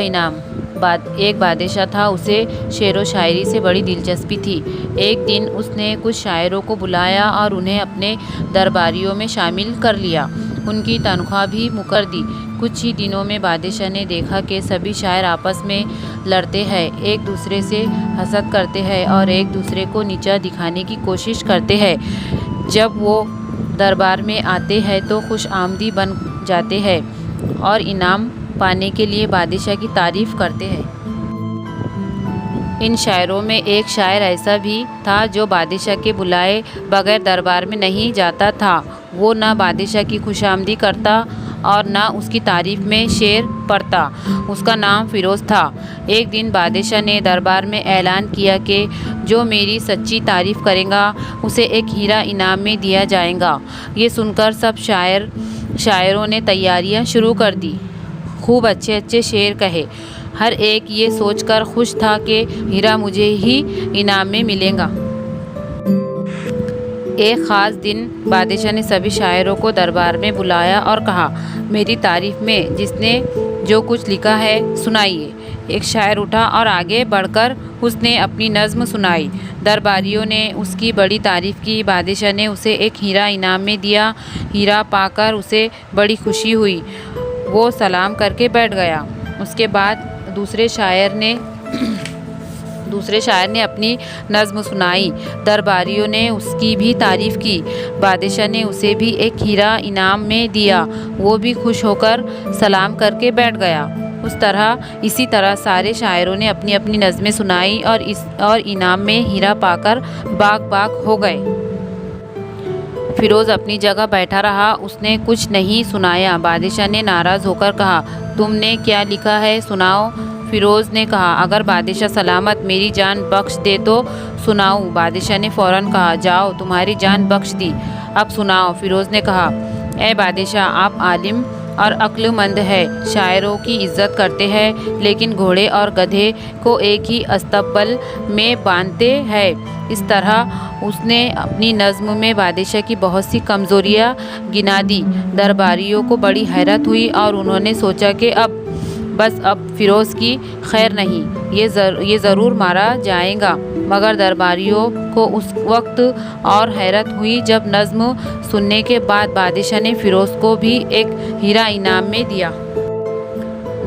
इनाम। एक बादशाह था, उसे शेर व शायरी से बड़ी दिलचस्पी थी। एक दिन उसने कुछ शायरों को बुलाया और उन्हें अपने दरबारियों में शामिल कर लिया। उनकी तनख्वाह भी मुकर दी। कुछ ही दिनों में बादशाह ने देखा कि सभी शायर आपस में लड़ते हैं, एक दूसरे से हसद करते हैं और एक दूसरे को नीचा दिखाने की कोशिश करते हैं। जब वो दरबार में आते हैं तो खुश आमदी बन जाते हैं और इनाम पाने के लिए बादशाह की तारीफ करते हैं। इन शायरों में एक शायर ऐसा भी था जो बादशाह के बुलाए बगैर दरबार में नहीं जाता था। वो ना बादशाह की खुशामदी करता और ना उसकी तारीफ में शेर पढ़ता। उसका नाम फिरोज़ था। एक दिन बादशाह ने दरबार में ऐलान किया कि जो मेरी सच्ची तारीफ करेगा उसे एक हीरा इनाम में दिया जाएगा। ये सुनकर सब शायरों ने तैयारियां शुरू कर दी। खूब अच्छे अच्छे शेर कहे। हर एक ये सोचकर खुश था कि हीरा मुझे ही इनाम में मिलेगा। एक ख़ास दिन बादशाह ने सभी शायरों को दरबार में बुलाया और कहा, मेरी तारीफ में जिसने जो कुछ लिखा है सुनाइए। एक शायर उठा और आगे बढ़कर उसने अपनी नज़्म सुनाई। दरबारियों ने उसकी बड़ी तारीफ़ की। बादशाह ने उसे एक हीरा इनाम में दिया। हीरा पाकर उसे बड़ी खुशी हुई। वो सलाम करके बैठ गया। उसके बाद दूसरे शायर ने अपनी नज़्म सुनाई। दरबारियों ने उसकी भी तारीफ़ की। बादशाह ने उसे भी एक हीरा इनाम में दिया। वो भी खुश होकर सलाम करके बैठ गया। इसी तरह सारे शायरों ने अपनी अपनी नज़में सुनाई और इनाम में हीरा पाकर बाग हो गए। फिरोज़ अपनी जगह बैठा रहा। उसने कुछ नहीं सुनाया। बादशाह ने नाराज़ होकर कहा, तुमने क्या लिखा है, सुनाओ। फिरोज़ ने कहा, अगर बादशाह सलामत मेरी जान बख्श दे तो सुनाऊं। बादशाह ने फ़ौरन कहा, जाओ, तुम्हारी जान बख्श दी, अब सुनाओ। फिरोज़ ने कहा, ए बादशाह, आप आलिम और अक्लमंद है, शायरों की इज़्ज़त करते हैं, लेकिन घोड़े और गधे को एक ही अस्तबल में बांधते हैं। इस तरह उसने अपनी नज़्म में बादशाह की बहुत सी कमज़ोरियाँ गिना दी। दरबारियों को बड़ी हैरत हुई और उन्होंने सोचा कि अब फिरोज़ की खैर नहीं, ये ज़रूर मारा जाएगा। मगर दरबारियों को उस वक्त और हैरत हुई जब नज़्म सुनने के बाद बादशाह ने फिरोज़ को भी एक हीरा इनाम में दिया।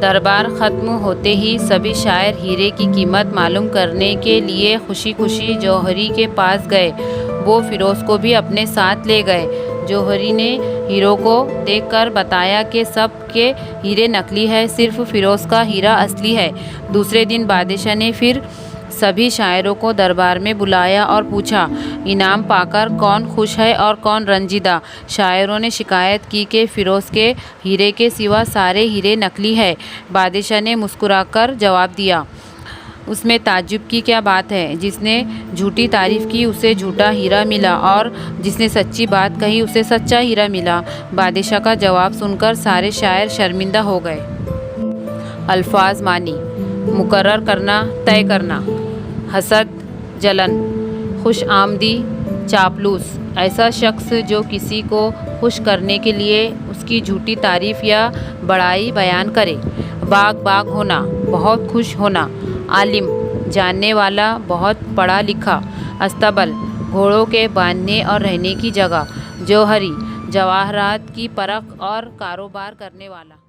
दरबार ख़त्म होते ही सभी शायर हीरे की कीमत मालूम करने के लिए खुशी खुशी जौहरी के पास गए। वो फिरोज़ को भी अपने साथ ले गए। जौहरी ने हीरों को देखकर बताया कि सब के हीरे नकली है, सिर्फ फिरोज़ का हीरा असली है। दूसरे दिन बादशाह ने फिर सभी शायरों को दरबार में बुलाया और पूछा, इनाम पाकर कौन खुश है और कौन रंजीदा। शायरों ने शिकायत की कि फिरोज़ के हीरे के सिवा सारे हीरे नकली है। बादशाह ने मुस्कुराकर जवाब दिया, उसमें ताज्जुब की क्या बात है। जिसने झूठी तारीफ़ की उसे झूठा हीरा मिला और जिसने सच्ची बात कही उसे सच्चा हीरा मिला। बादशाह का जवाब सुनकर सारे शायर शर्मिंदा हो गए। अल्फाज मानी, मुकर्रर करना, तय करना, हसद, जलन, खुश आमदी, चापलूस, ऐसा शख्स जो किसी को खुश करने के लिए उसकी झूठी तारीफ़ या बड़ाई बयान करे। बाग होना, बहुत खुश होना। आलिम, जानने वाला, बहुत पढ़ा लिखा। अस्तबल, घोड़ों के बांधने और रहने की जगह। जौहरी, जवाहरात की परख और कारोबार करने वाला।